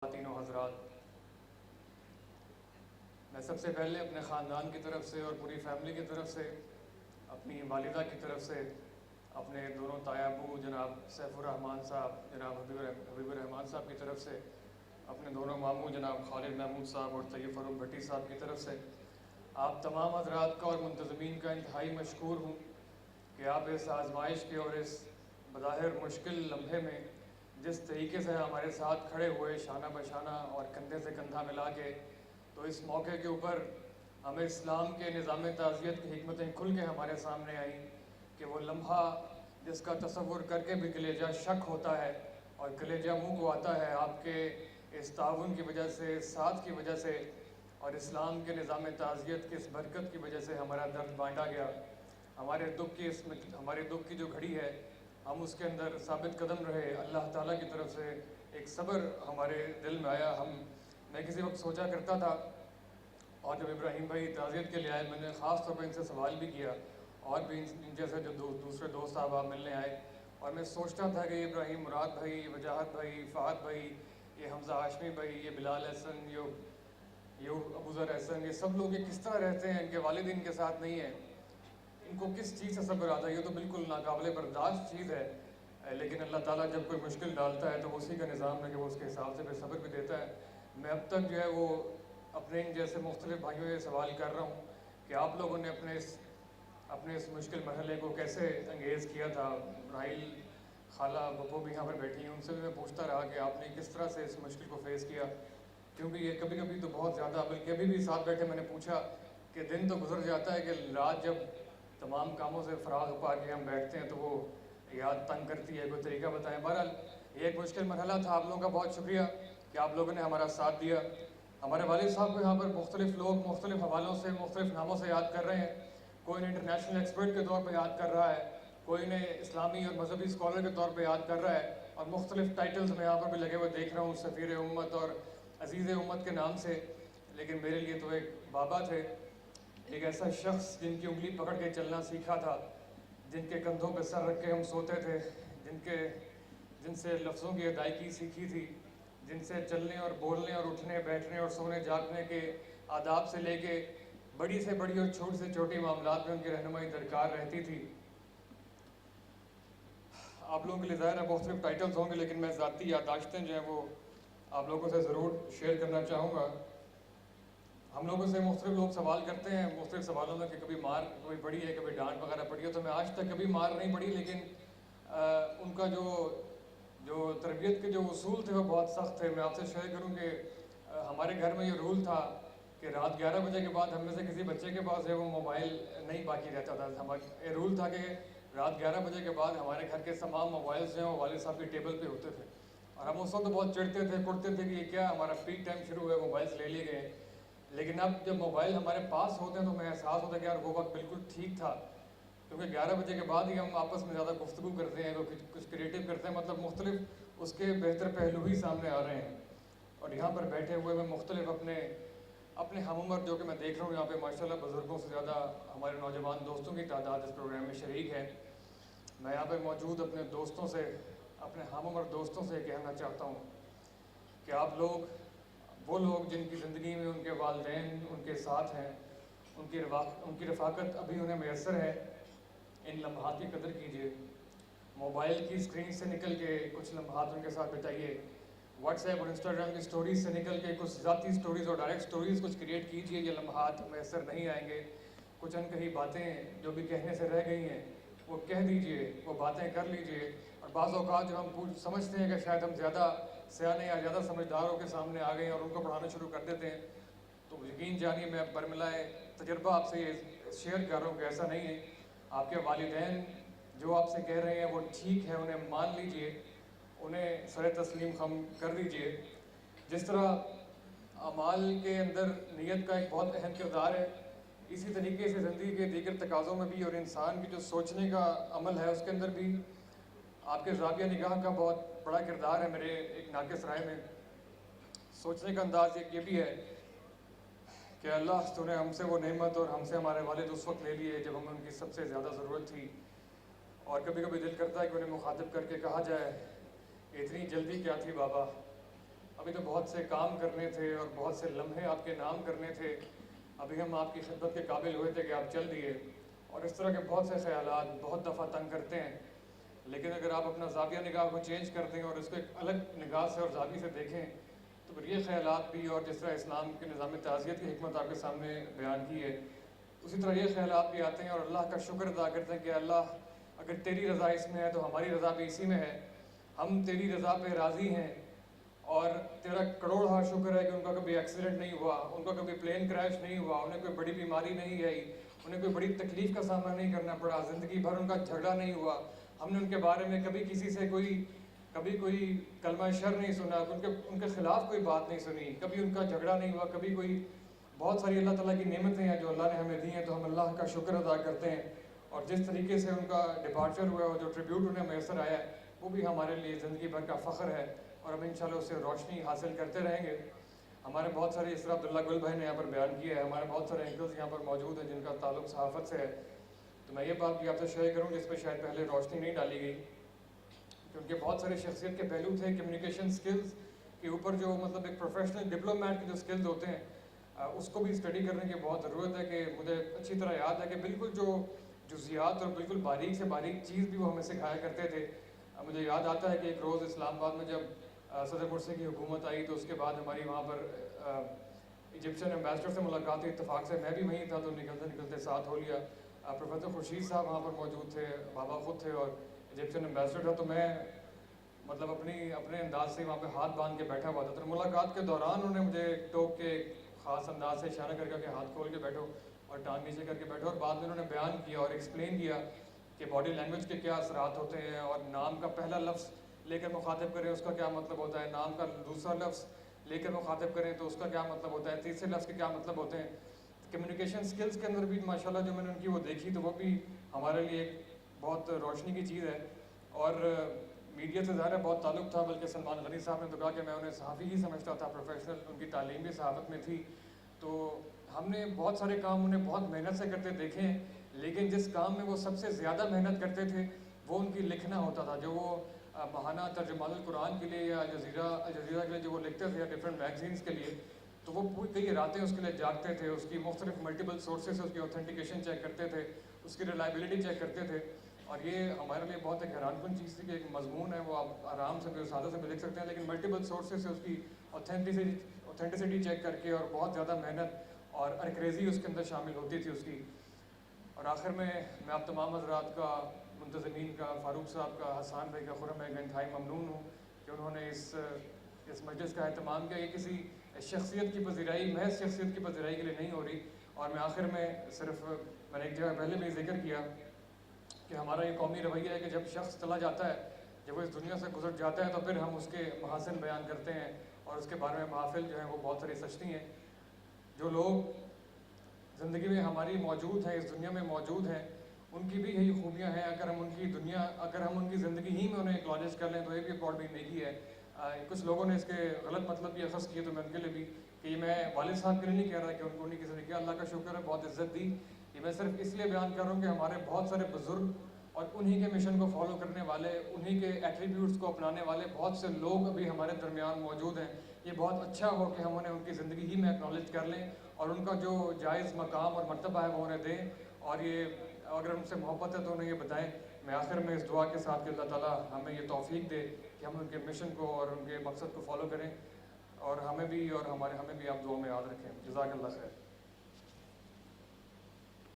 خواتین و حضرات، میں سب سے پہلے اپنے خاندان کی طرف سے اور پوری فیملی کی طرف سے، اپنی والدہ کی طرف سے، اپنے دونوں تایا ابو جناب سیف الرحمان صاحب، جناب حبیب الرحمان صاحب کی طرف سے، اپنے دونوں ماموں جناب خالد محمود صاحب اور طیب فاروق بھٹی صاحب کی طرف سے آپ تمام حضرات کا اور منتظمین کا انتہائی مشکور ہوں کہ آپ اس آزمائش کے اور اس بظاہر مشکل لمحے میں جس طریقے سے ہمارے ساتھ کھڑے ہوئے شانہ بشانہ اور کندھے سے کندھا ملا کے، تو اس موقع کے اوپر ہمیں اسلام کے نظام تعزیت کی حکمتیں کھل کے ہمارے سامنے آئیں کہ وہ لمحہ جس کا تصور کر کے بھی کلیجہ شک ہوتا ہے اور کلیجہ منہ کو آتا ہے، آپ کے اس تعاون کی وجہ سے، اس ساتھ کی وجہ سے اور اسلام کے نظام تعزیت کی اس برکت کی وجہ سے ہمارا درد بانٹا گیا۔ ہمارے دکھ کی جو گھڑی ہے، ہم اس کے اندر ثابت قدم رہے۔ اللہ تعالیٰ کی طرف سے ایک صبر ہمارے دل میں آیا۔ میں کسی وقت سوچا کرتا تھا، اور جب ابراہیم بھائی تعزیت کے لیے آئے، میں نے خاص طور پر ان سے سوال بھی کیا، اور بھی ان جیسے جو دوسرے دوست صاحب ملنے آئے، اور میں سوچتا تھا کہ ابراہیم مراد بھائی، وجاہت بھائی، فہد بھائی، یہ حمزہ ہاشمی بھائی، یہ بلال احسن، یہ ابو ذر احسن، یہ سب لوگ یہ کس طرح رہتے ہیں؟ ان کے والد ان کے ساتھ نہیں ہیں، ان کو کس چیز سے صبر آتا ہے؟ یہ تو بالکل ناقابل برداشت چیز ہے۔ لیکن اللہ تعالیٰ جب کوئی مشکل ڈالتا ہے تو اسی کا نظام ہے کہ وہ اس کے حساب سے پھر صبر بھی دیتا ہے۔ میں اب تک جو ہے وہ اپنے ان جیسے مختلف بھائیوں سے سوال کر رہا ہوں کہ آپ لوگوں نے اپنے اس مشکل مرحلے کو کیسے انگیز کیا تھا۔ راحیل خالہ بپو بھی یہاں پر بیٹھی ہیں، ان سے بھی میں پوچھتا رہا کہ آپ نے کس طرح سے اس مشکل کو فیس کیا، کیونکہ یہ کبھی کبھی تو بہت زیادہ، بلکہ ابھی بھی ساتھ بیٹھے میں نے پوچھا کہ دن تو گزر جاتا ہے کہ رات جب تمام کاموں سے فراغ پا کے ہم بیٹھتے ہیں تو وہ یاد تنگ کرتی ہے، کوئی طریقہ بتائیں۔ بہرحال یہ ایک مشکل مرحلہ تھا۔ آپ لوگوں کا بہت شکریہ کہ آپ لوگوں نے ہمارا ساتھ دیا۔ ہمارے والد صاحب کو یہاں پر مختلف لوگ مختلف حوالوں سے، مختلف ناموں سے یاد کر رہے ہیں۔ کوئی انہیں انٹرنیشنل ایکسپرٹ کے طور پہ یاد کر رہا ہے، کوئی انہیں اسلامی اور مذہبی اسکالر کے طور پہ یاد کر رہا ہے، اور مختلف ٹائٹلز میں یہاں پر بھی لگے ہوئے دیکھ رہا ہوں، سفیر امت اور عزیز امت کے نام سے۔ لیکن میرے لیے تو ایک بابا تھے، ایک ایسا شخص جن کی انگلی پکڑ کے چلنا سیکھا تھا، جن کے کندھوں پہ سر رکھ کے ہم سوتے تھے، جن سے لفظوں کی ادائیگی سیکھی تھی، جن سے چلنے اور بولنے اور اٹھنے بیٹھنے اور سونے جاگنے کے آداب سے لے کے بڑی سے بڑی اور چھوٹی سے چھوٹی معاملات میں ان کی رہنمائی درکار رہتی تھی۔ آپ لوگوں کے لیے ظاہر ہے مختلف ٹائٹلز ہوں گے، لیکن میں ذاتی یادداشتیں جو ہیں وہ آپ لوگوں سے ضرور شیئر کرنا چاہوں گا۔ ہم لوگوں سے مختلف لوگ سوال کرتے ہیں مختلف سوالوں میں کہ کبھی مار کوئی پڑی ہے، کبھی ڈانٹ وغیرہ پڑی ہے، تو میں آج تک کبھی مار نہیں پڑی، لیکن ان کا جو تربیت کے جو اصول تھے وہ بہت سخت تھے۔ میں آپ سے شیئر کروں کہ ہمارے گھر میں یہ رول تھا کہ رات 11 بجے کے بعد ہم میں سے کسی بچے کے پاس ہے وہ موبائل نہیں باقی رہتا تھا۔ ہمارا یہ رول تھا کہ رات 11 بجے کے بعد ہمارے گھر کے تمام موبائلز جو ہیں وہ والد صاحب کی ٹیبل پہ ہوتے تھے، اور ہم اس وقت بہت چڑھتے تھے، کڑتے تھے کہ یہ کیا ہمارا پیک ٹائم شروع ہوا ہے، موبائلز لے لیے گئے۔ لیکن اب جب موبائل ہمارے پاس ہوتے ہیں تو ہمیں احساس ہوتا ہے کہ یار وہ وقت بالکل ٹھیک تھا، کیونکہ 11 بجے کے بعد ہی ہم آپس میں زیادہ گفتگو کرتے ہیں، کچھ کریٹو کرتے ہیں، مطلب مختلف اس کے بہتر پہلو ہی سامنے آ رہے ہیں۔ اور یہاں پر بیٹھے ہوئے میں مختلف اپنے ہم عمر جو کہ میں دیکھ رہا ہوں یہاں پہ ماشاءاللہ بزرگوں سے زیادہ ہمارے نوجوان دوستوں کی تعداد اس پروگرام میں شریک ہے۔ میں یہاں پہ موجود اپنے دوستوں سے، اپنے ہم عمر دوستوں سے کہنا چاہتا ہوں کہ آپ لوگ، وہ لوگ جن کی زندگی میں ان کے والدین ان کے ساتھ ہیں، ان کی رفاقت ابھی انہیں میسر ہے، ان لمحات کی قدر کیجیے۔ موبائل کی اسکرین سے نکل کے کچھ لمحات ان کے ساتھ بتائیے، واٹس ایپ اور انسٹاگرام کی سٹوریز سے نکل کے کچھ ذاتی سٹوریز اور ڈائریکٹ سٹوریز کچھ کریٹ کیجیے۔ یہ لمحات میسر نہیں آئیں گے۔ کچھ انکہی باتیں جو بھی کہنے سے رہ گئی ہیں وہ کہہ دیجئے، وہ باتیں کر لیجئے۔ اور بعض اوقات جب ہم سمجھتے ہیں کہ شاید ہم زیادہ سیانے یا زیادہ سمجھداروں کے سامنے آ گئے ہیں اور ان کو پڑھانا شروع کر دیتے ہیں، تو یقین جانیے میں برملائے تجربہ آپ سے یہ شیئر کر رہا ہوں کہ ایسا نہیں ہے۔ آپ کے والدین جو آپ سے کہہ رہے ہیں وہ ٹھیک ہے، انہیں مان لیجئے، انہیں سر تسلیم خم کر دیجئے۔ جس طرح اعمال کے اندر نیت کا ایک بہت اہم کردار ہے، اسی طریقے سے زندگی کے دیگر تقاضوں میں بھی اور انسان کی جو سوچنے کا عمل ہے اس کے اندر بھی آپ کے زاویہ نگاہ کا بہت بڑا کردار ہے۔ میرے ایک ناقص رائے میں سوچنے کا انداز ایک یہ بھی ہے کہ اللہ تو نے ہم سے وہ نعمت اور ہم سے ہمارے والد اس وقت لے لیے جب ہمیں ان کی سب سے زیادہ ضرورت تھی، اور کبھی کبھی دل کرتا ہے کہ انہیں مخاطب کر کے کہا جائے اتنی جلدی کیا تھی بابا، ابھی تو بہت سے کام کرنے تھے اور بہت سے لمحے آپ کے نام کرنے تھے، ابھی ہم آپ کی خدمت کے قابل ہوئے تھے کہ آپ چل دیے، اور اس طرح کے بہت سے خیالات بہت دفعہ تنگ کرتے ہیں۔ لیکن اگر آپ اپنا زاویہ نگاہ کو چینج کر دیں اور اس کو ایک الگ نگاہ سے اور زاویے سے دیکھیں تو پھر یہ خیالات بھی، اور جس طرح اسلام کے نظام تعزیت کی حکمت آپ کے سامنے بیان کی ہے، اسی طرح یہ خیالات بھی آتے ہیں اور اللہ کا شکر ادا کرتے ہیں کہ اللہ اگر تیری رضا اس میں ہے تو ہماری رضا بھی اسی میں ہے، ہم تیری رضا پہ راضی ہیں، اور تیرا کروڑ شکر ہے کہ ان کا کبھی ایکسیڈنٹ نہیں ہوا، ان کا کبھی پلین کریش نہیں ہوا، انہیں کوئی بڑی بیماری نہیں آئی، انہیں کوئی بڑی تکلیف کا سامنا نہیں کرنا پڑا، زندگی بھر ان کا جھگڑا نہیں ہوا، ہم نے ان کے بارے میں کبھی کسی سے کبھی کوئی کلمہ شر نہیں سنا، ان کے خلاف کوئی بات نہیں سنی، کبھی ان کا جھگڑا نہیں ہوا، کبھی کوئی بہت ساری اللہ تعالیٰ کی نعمتیں ہیں جو اللہ نے ہمیں دی ہیں، تو ہم اللہ کا شکر ادا کرتے ہیں، اور جس طریقے سے ان کا ڈپارچر ہوا ہے اور جو ٹریبیوٹ انہیں میسر آیا ہے وہ بھی ہمارے لیے زندگی بھر کا فخر ہے، اور ہم انشاءاللہ اس سے روشنی حاصل کرتے رہیں گے۔ ہمارے بہت سارے، اس طرح عبداللہ گل بھائی نے یہاں پر بیان کیا ہے، ہمارے بہت سارے انکلز یہاں پر موجود ہیں جن کا تعلق صحافت سے ہے، تو میں یہ بات بھی آپ سے شیئر کروں جس پہ شاید پہلے روشنی نہیں ڈالی گئی، کیونکہ بہت سارے شخصیت کے پہلو تھے کمیونیکیشن سکلز کے اوپر، جو مطلب ایک پروفیشنل ڈپلومیٹ کے جو سکلز ہوتے ہیں اس کو بھی اسٹڈی کرنے کی بہت ضرورت ہے، کہ مجھے اچھی طرح یاد ہے کہ بالکل جو جزیات اور بالکل باریک سے باریک چیز بھی وہ ہمیں سکھایا کرتے تھے۔ مجھے یاد آتا ہے کہ ایک روز اسلام آباد میں جب صدر مرسی کی حکومت آئی تو اس کے بعد ہماری وہاں پر ایجپشین ایمبیسڈر سے ملاقات ہوئی، اتفاق سے میں بھی وہیں تھا تو نکلتے نکلتے ساتھ ہو لیا۔ پروفیسر خورشید صاحب وہاں پر موجود تھے، بابا خود تھے اور ایجپشین ایمبیسڈر تھا، تو میں مطلب اپنے انداز سے وہاں پہ ہاتھ باندھ کے بیٹھا ہوا تھا، تو ملاقات کے دوران انہوں نے مجھے ٹوک کے خاص انداز سے اشارہ کر کے ہاتھ کھول کے بیٹھو اور ٹانگ نیچے کر کے بیٹھو، اور بعد میں انہوں نے بیان کیا اور ایکسپلین کیا کہ باڈی لینگویج کے کیا اثرات ہوتے ہیں، اور نام کا پہلا لفظ لے کر مخاطب کریں اس کا کیا مطلب ہوتا ہے، نام کا دوسرا لفظ لے کر مخاطب کریں تو اس کا کیا مطلب ہوتا ہے، تیسرے لفظ کے کیا مطلب ہوتے ہیں۔ کمیونیکیشن سکلز کے اندر بھی ماشاءاللہ جو میں نے ان کی وہ دیکھی تو وہ بھی ہمارے لیے ایک بہت روشنی کی چیز ہے، اور میڈیا سے ظاہر ہے بہت تعلق تھا، بلکہ سلمان غنی صاحب نے تو کہا کہ میں انہیں صحافی ہی سمجھتا تھا، پروفیشنل، ان کی تعلیم بھی صحافت میں تھی، تو ہم نے بہت سارے کام انہیں بہت محنت سے کرتے دیکھے ہیں، لیکن جس کام میں وہ سب سے زیادہ محنت کرتے تھے وہ ان کی لکھنا ہوتا تھا، جو وہ ماہانہ ترجمان القرآن کے لیے یا الجزیرہ کے لیے جو وہ لکھتے تھے یا ڈفرینٹ میگزینس کے لیے، تو وہ کئی راتیں اس کے لیے جاگتے تھے، اس کی مختلف ملٹیپل سورسز سے اس کی اوتھینٹیکیشن چیک کرتے تھے، اس کی ریلائبلٹی چیک کرتے تھے، اور یہ ہمارے لیے بہت ایک حیران کن چیز تھی کہ ایک مضمون ہے وہ آپ آرام سے بھی سادہ سے بھی لکھ سکتے ہیں، لیکن ملٹیپل سورسز سے اس کی اوتھینٹسٹی چیک کر کے، اور بہت زیادہ محنت اور انکریزی اس کے اندر شامل ہوتی تھی اس کی۔ اور آخر میں آپ تمام حضرات کا، منتظمین کا، فاروق صاحب کا، حسان بھائی کا، خرم بھائی کا انتہائی ممنون ہوں کہ انہوں نے اس مجلس کا اہتمام کیا۔ یہ کسی شخصیت کی پذیرائی، محض شخصیت کی پذیرائی کے لیے نہیں ہو رہی، اور میں آخر میں صرف، میں نے ایک جگہ پہلے بھی ذکر کیا کہ ہمارا یہ قومی رویہ ہے کہ جب شخص چلا جاتا ہے، جب وہ اس دنیا سے گزر جاتا ہے تو پھر ہم اس کے محاسن بیان کرتے ہیں، اور اس کے بارے میں محافل جو ہیں وہ بہت ساری سجتی ہیں۔ جو لوگ زندگی میں ہماری موجود ہیں، اس دنیا میں موجود ہیں، ان کی بھی یہی خوبیاں ہیں، اگر ہم ان کی زندگی ہی میں انہیں اکنالج کر لیں تو یہ بھی ایک بہت بڑی نیکی ہے۔ کچھ لوگوں نے اس کے غلط مطلب بھی اخذ کیے، تو میں ان کے لیے بھی، کہ یہ میں والد صاحب کے لیے نہیں کہہ رہا کہ ان کو نہیں کسی نے کیا، اللہ کا شکر ہے بہت عزت دی، یہ میں صرف اس لیے بیان کر رہا ہوں کہ ہمارے بہت سارے بزرگ اور انہی کے مشن کو فالو کرنے والے، انہی کے ایٹریبیوٹس کو اپنانے والے بہت سے لوگ ابھی ہمارے درمیان موجود ہیں۔ یہ بہت اچھا ہو کہ ہم انہیں ان کی زندگی ہی میں اکنالج کر لیں، اور ان کا جو جائز مقام اور مرتبہ ہے وہ انہیں دیں، اور یہ اگر ان سے محبت ہے تو انہیں یہ بتائیں۔ میں آخر میں اس دعا کے ساتھ کہ اللہ تعالیٰ ہمیں یہ توفیق دے کہ ہم ان کے مشن کو اور ان کے مقصد کو فالو کریں، اور ہمیں بھی آپ دعا میں یاد رکھیں۔ جزاک اللہ خیر۔